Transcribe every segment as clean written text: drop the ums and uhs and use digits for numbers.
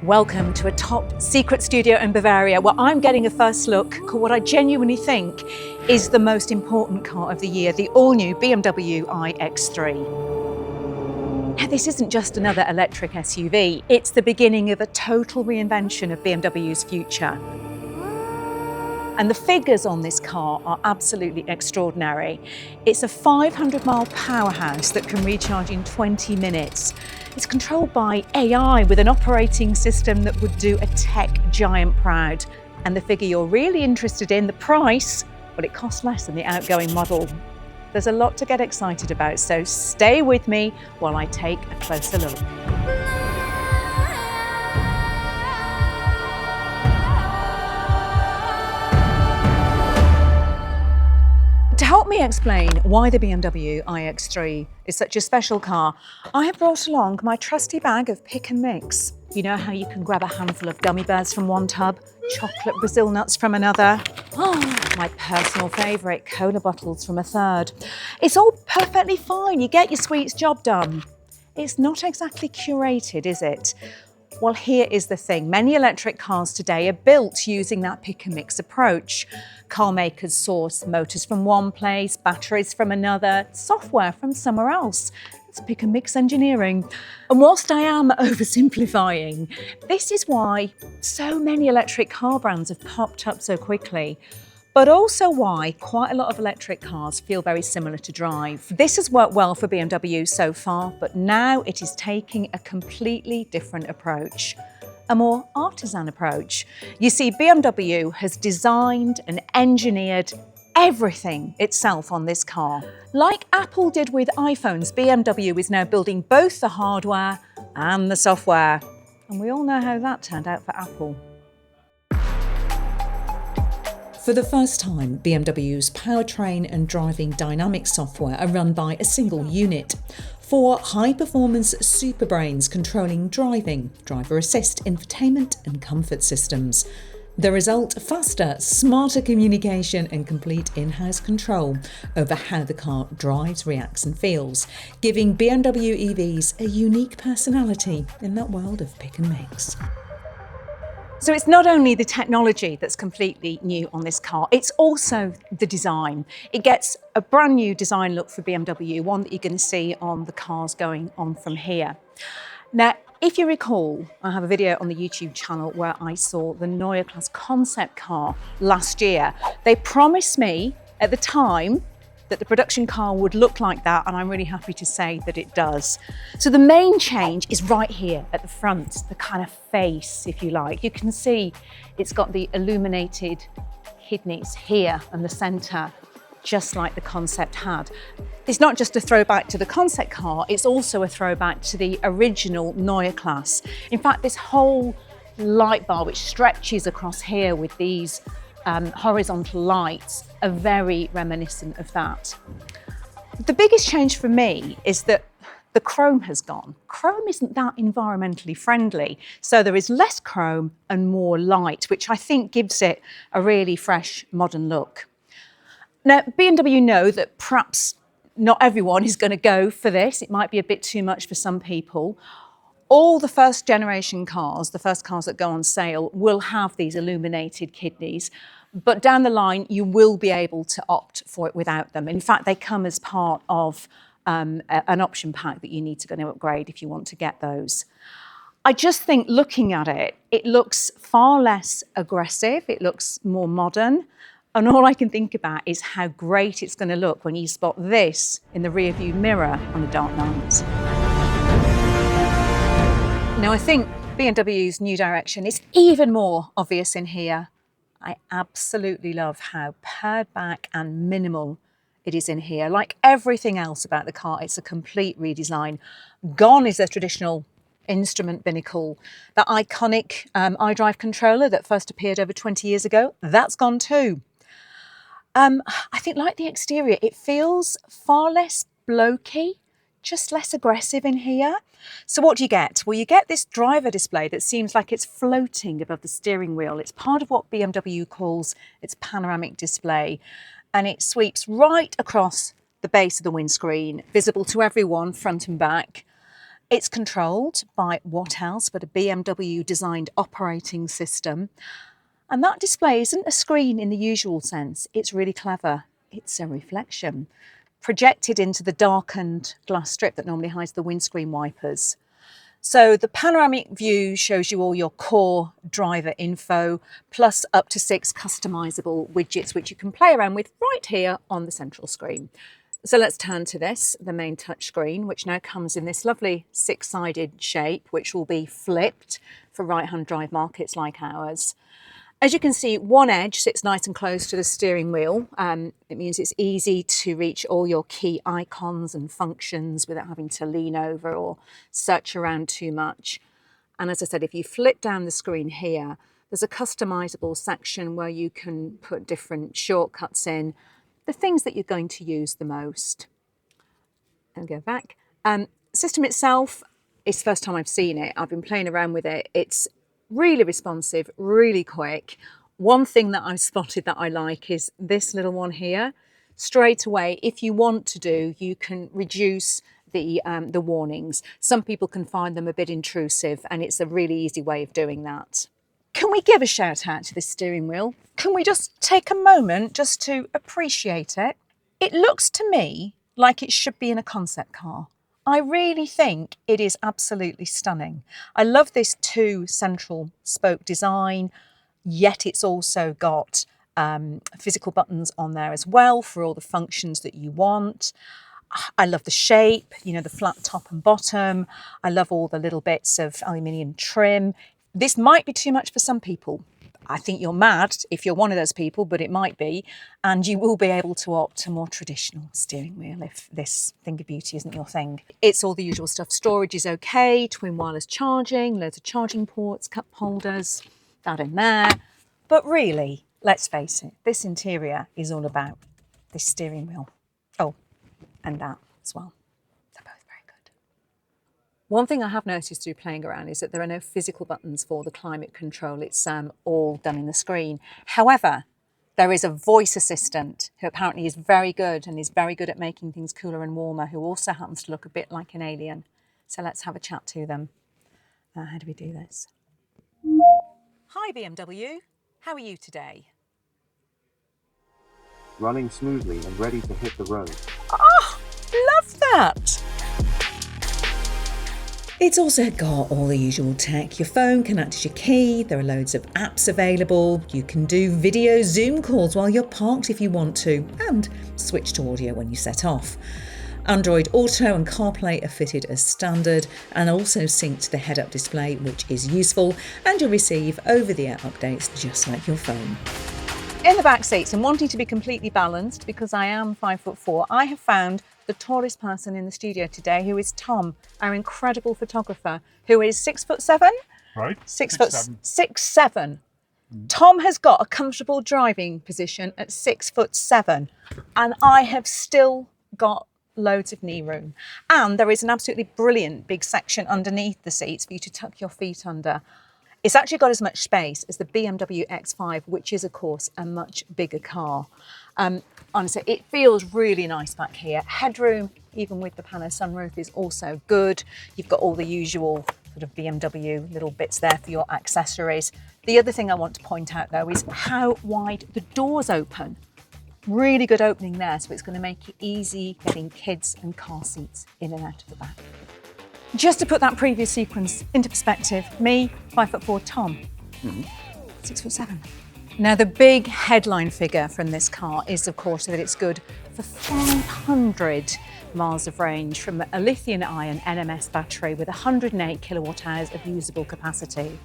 Welcome to a top secret studio in Bavaria where I'm getting a first look at what I genuinely think is the most important car of the year, the all-new BMW iX3. Now, this isn't just another electric SUV, it's the beginning of a total reinvention of BMW's future. And the figures on this car are absolutely extraordinary. It's a 500-mile powerhouse that can recharge in 20 minutes. It's controlled by AI with an operating system that would do a tech giant proud. And the figure you're really interested in, the price, well, it costs less than the outgoing model. There's a lot to get excited about, so stay with me while I take a closer look. To help me explain why the BMW iX3 is such a special car, I have brought along my trusty bag of pick and mix. You know how you can grab a handful of gummy bears from one tub, chocolate Brazil nuts from another, my personal favourite, cola bottles from a third. It's all perfectly fine, you get your sweets job done. It's not exactly curated, is it? Well, here is the thing. Many electric cars today are built using that pick and mix approach. Car makers source motors from one place, batteries from another, software from somewhere else. It's pick and mix engineering. And whilst I am oversimplifying, this is why so many electric car brands have popped up so quickly, but also why quite a lot of electric cars feel very similar to drive. This has worked well for BMW so far, but now it is taking a completely different approach, a more artisan approach. You see, BMW has designed and engineered everything itself on this car. Like Apple did with iPhones, BMW is now building both the hardware and the software. And we all know how that turned out for Apple. For the first time, BMW's Powertrain and driving dynamic software are run by a single unit. 4 high-performance superbrains controlling driving, driver assist, infotainment and comfort systems. The result, faster, smarter communication and complete in-house control over how the car drives, reacts and feels, giving BMW EVs a unique personality in that world of pick and mix. So it's not only the technology that's completely new on this car, it's also the design. It gets a brand new design look for BMW, one that you're going to see on the cars going on from here. Now, if you recall, I have a video on the YouTube channel where I saw the Neue Class concept car last year. They promised me at the time that the production car would look like that, and I'm really happy to say that it does. So the main change is right here at the front, the kind of face, if you like. You can see it's got the illuminated kidneys here in the centre, just like the concept had. It's not just a throwback to the concept car, it's also a throwback to the original Neue Class. In fact, this whole light bar, which stretches across here with these horizontal lights, are very reminiscent of that. The biggest change for me is that the chrome has gone. Chrome isn't that environmentally friendly, so there is less chrome and more light, which I think gives it a really fresh, modern look. Now, BMW know that perhaps not everyone is going to go for this. It might be a bit too much for some people. All the first generation cars, the first cars that go on sale, will have these illuminated kidneys. But down the line, you will be able to opt for it without them. In fact, they come as part of an option pack that you need to go and upgrade if you want to get those. I just think looking at it, it looks far less aggressive, it looks more modern. And all I can think about is how great it's going to look when you spot this in the rearview mirror on a dark night. Now, I think BMW's new direction is even more obvious in here. I absolutely love how pared back and minimal it is in here. Like everything else about the car, it's a complete redesign. Gone is the traditional instrument binnacle. That iconic iDrive controller that first appeared over 20 years ago, that's gone too. I think like the exterior, it feels far less blokey, just less aggressive in here. So what do you get? Well, you get this driver display that seems like it's floating above the steering wheel. It's part of what BMW calls its panoramic display, and it sweeps right across the base of the windscreen, visible to everyone, front and back. It's controlled by what else but a BMW designed operating system. And that display isn't a screen in the usual sense. It's really clever. It's a reflection projected into the darkened glass strip that normally hides the windscreen wipers. So the panoramic view shows you all your core driver info, plus up to 6 customizable widgets, which you can play around with right here on the central screen. So let's turn to this, the main touchscreen, which now comes in this lovely 6-sided shape, which will be flipped for right-hand drive markets like ours. As you can see, one edge sits nice and close to the steering wheel. It means it's easy to reach all your key icons and functions without having to lean over or search around too much. And as I said, if you flip down the screen here, there's a customizable section where you can put different shortcuts in, the things that you're going to use the most. And go back. System itself, it's the first time I've seen it. I've been playing around with it. It's really responsive, really quick. One thing that I've spotted that I like is this little one here. Straight away, if you want to do, you can reduce the warnings. Some people can find them a bit intrusive, and it's a really easy way of doing that. Can we give a shout out to this steering wheel? Can we just take a moment just to appreciate it? It looks to me like it should be in a concept car. I really think it is absolutely stunning. I love this 2 central spoke design, yet it's also got physical buttons on there as well for all the functions that you want. I love the shape, you know, the flat top and bottom. I love all the little bits of aluminium trim. This might be too much for some people. I think you're mad if you're one of those people, but it might be. And you will be able to opt to a more traditional steering wheel if this thing of beauty isn't your thing. It's all the usual stuff. Storage is okay, twin wireless charging, loads of charging ports, cup holders, that in there. But really, let's face it, this interior is all about this steering wheel. Oh, and that as well. One thing I have noticed through playing around is that there are no physical buttons for the climate control. It's all done in the screen. However, there is a voice assistant who apparently is very good and is very good at making things cooler and warmer, who also happens to look a bit like an alien. So let's have a chat to them. How do we do this? Hi BMW, how are you today? Running smoothly and ready to hit the road. Oh, love that! It's also got all the usual tech. Your phone can act as your key, there are loads of apps available, you can do video Zoom calls while you're parked if you want to, and switch to audio when you set off. Android Auto and CarPlay are fitted as standard and also sync to the head-up display, which is useful, and you'll receive over-the-air updates just like your phone. In the back seats, and wanting to be completely balanced because I am 5'4", I have found the tallest person in the studio today, who is Tom, our incredible photographer, who is 6'7". Right. 6'7". Tom has got a comfortable driving position at 6'7", and I have still got loads of knee room. And there is an absolutely brilliant big section underneath the seats for you to tuck your feet under. It's actually got as much space as the BMW X5, which is, of course, a much bigger car. Honestly, it feels really nice back here. Headroom, even with the Pano sunroof, is also good. You've got all the usual sort of BMW little bits there for your accessories. The other thing I want to point out, though, is how wide the doors open. Really good opening there, so it's going to make it easy getting kids and car seats in and out of the back. Just to put that previous sequence into perspective, me, 5'4", Tom, 6'7". Now, the big headline figure from this car is, of course, that it's good for 500 miles of range from a lithium-ion NMS battery with 108 kilowatt hours of usable capacity.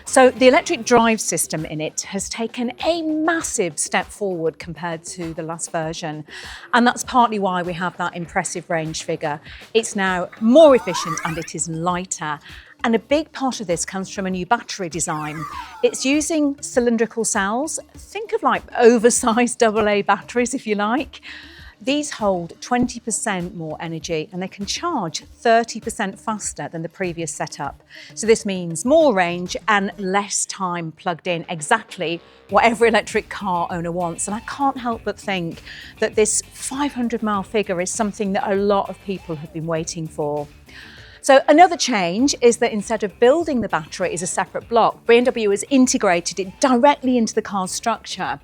So the electric drive system in it has taken a massive step forward compared to the last version. And that's partly why we have that impressive range figure. It's now more efficient and it is lighter. And a big part of this comes from a new battery design. It's using cylindrical cells. Think of like oversized AA batteries, if you like. These hold 20% more energy and they can charge 30% faster than the previous setup. So this means more range and less time plugged in, exactly what every electric car owner wants. And I can't help but think that this 500-mile figure is something that a lot of people have been waiting for. So another change is that instead of building the battery as a separate block, BMW has integrated it directly into the car's structure.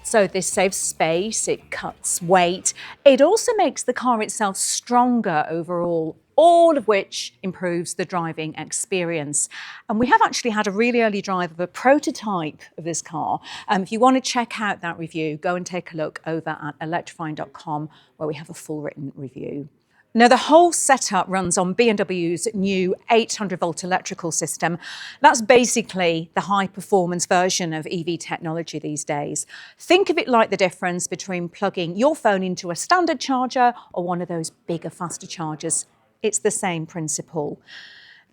So this saves space, it cuts weight. It also makes the car itself stronger overall, all of which improves the driving experience. And we have actually had a really early drive of a prototype of this car. If you want to check out that review, go and take a look over at electrifying.com, where we have a full written review. Now, the whole setup runs on BMW's new 800-volt electrical system. That's basically the high-performance version of EV technology these days. Think of it like the difference between plugging your phone into a standard charger or one of those bigger, faster chargers. It's the same principle.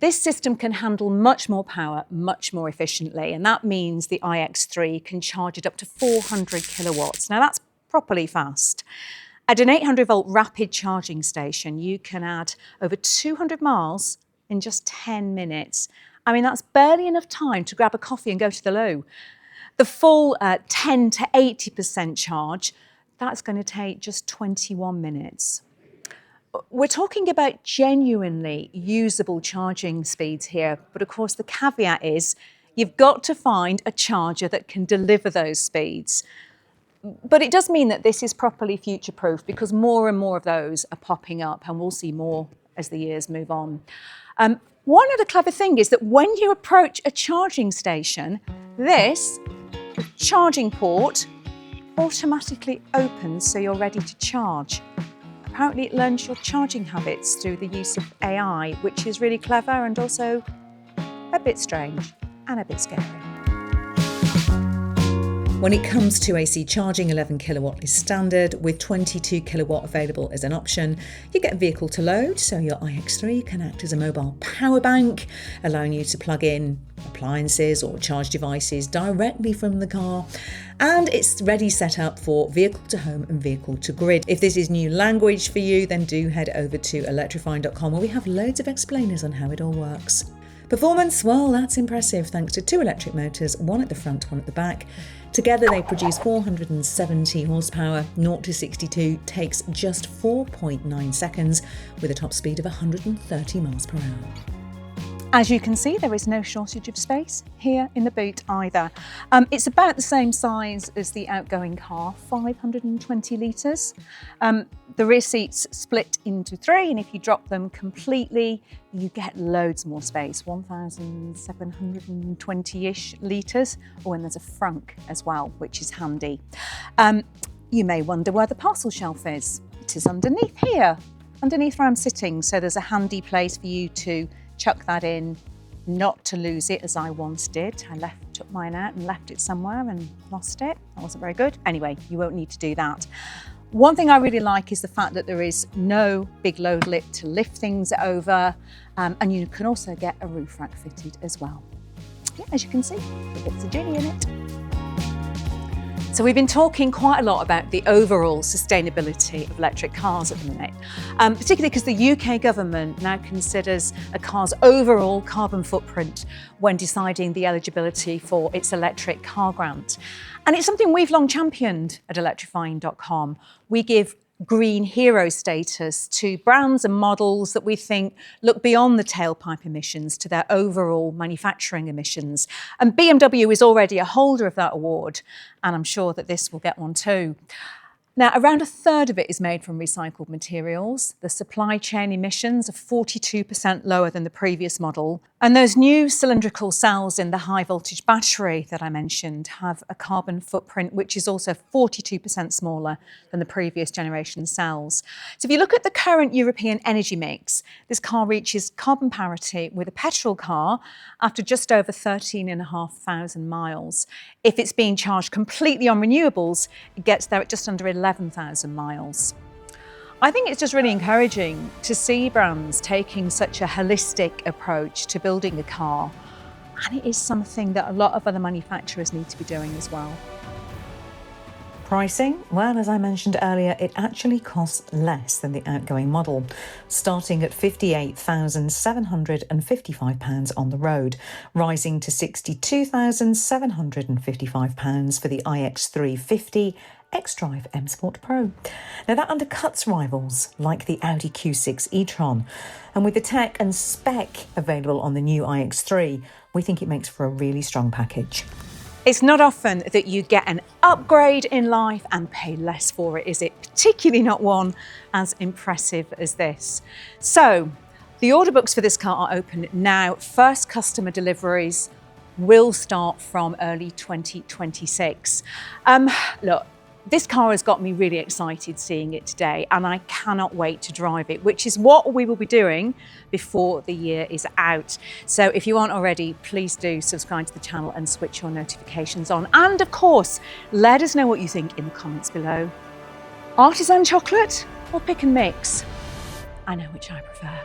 This system can handle much more power, much more efficiently, and that means the iX3 can charge it up to 400 kilowatts. Now, that's properly fast. At an 800-volt rapid charging station, you can add over 200 miles in just 10 minutes. I mean, that's barely enough time to grab a coffee and go to the loo. The full 10 to 80% charge, that's going to take just 21 minutes. We're talking about genuinely usable charging speeds here, but of course the caveat is you've got to find a charger that can deliver those speeds. But it does mean that this is properly future-proof because more and more of those are popping up, and we'll see more as the years move on. One other clever thing is that when you approach a charging station, this charging port automatically opens so you're ready to charge. Apparently it learns your charging habits through the use of AI, which is really clever and also a bit strange and a bit scary. When it comes to AC charging, 11 kilowatt is standard, with 22 kilowatt available as an option. You get a vehicle to load, so your iX3 can act as a mobile power bank, allowing you to plug in appliances or charge devices directly from the car. And it's ready set up for vehicle to home and vehicle to grid. If this is new language for you, then do head over to electrifying.com, where we have loads of explainers on how it all works. Performance, well, that's impressive thanks to 2 electric motors, one at the front, one at the back. Together they produce 470 horsepower. 0 to 62 takes just 4.9 seconds with a top speed of 130 miles per hour. As you can see, there is no shortage of space here in the boot either. It's about the same size as the outgoing car, 520 litres. The rear seats split into 3, and if you drop them completely, you get loads more space, 1,720-ish litres, or when there's a frunk as well, which is handy. You may wonder where the parcel shelf is. It is underneath here, underneath where I'm sitting, so there's a handy place for you to chuck that in, not to lose it as I once did. I took mine out and left it somewhere and lost it. That wasn't very good. Anyway, you won't need to do that. One thing I really like is the fact that there is no big load lip to lift things over, and you can also get a roof rack fitted as well. Yeah, as you can see, it fits a Ginny in it. So we've been talking quite a lot about the overall sustainability of electric cars at the minute, particularly because the UK government now considers a car's overall carbon footprint when deciding the eligibility for its electric car grant. And it's something we've long championed at electrifying.com. We give green hero status to brands and models that we think look beyond the tailpipe emissions to their overall manufacturing emissions. And BMW is already a holder of that award, and I'm sure that this will get one too. Now, around a third of it is made from recycled materials. The supply chain emissions are 42% lower than the previous model. And those new cylindrical cells in the high voltage battery that I mentioned have a carbon footprint which is also 42% smaller than the previous generation cells. So if you look at the current European energy mix, this car reaches carbon parity with a petrol car after just over 13,500 miles. If it's being charged completely on renewables, it gets there at just under 11,000 miles. I think it's just really encouraging to see brands taking such a holistic approach to building a car, and it is something that a lot of other manufacturers need to be doing as well. Pricing? Well, as I mentioned earlier, it actually costs less than the outgoing model, starting at £58,755 on the road, rising to £62,755 for the iX3 50 xDrive M Sport Pro. Now that undercuts rivals like the Audi Q6 e-tron, and with the tech and spec available on the new iX3, we think it makes for a really strong package. It's not often that you get an upgrade in life and pay less for it, is it? Particularly not one as impressive as this. So, the order books for this car are open now. First customer deliveries will start from early 2026. Look, this car has got me really excited seeing it today, and I cannot wait to drive it, which is what we will be doing before the year is out. So if you aren't already, please do subscribe to the channel and switch your notifications on. And of course, let us know what you think in the comments below. Artisan chocolate or pick and mix? I know which I prefer.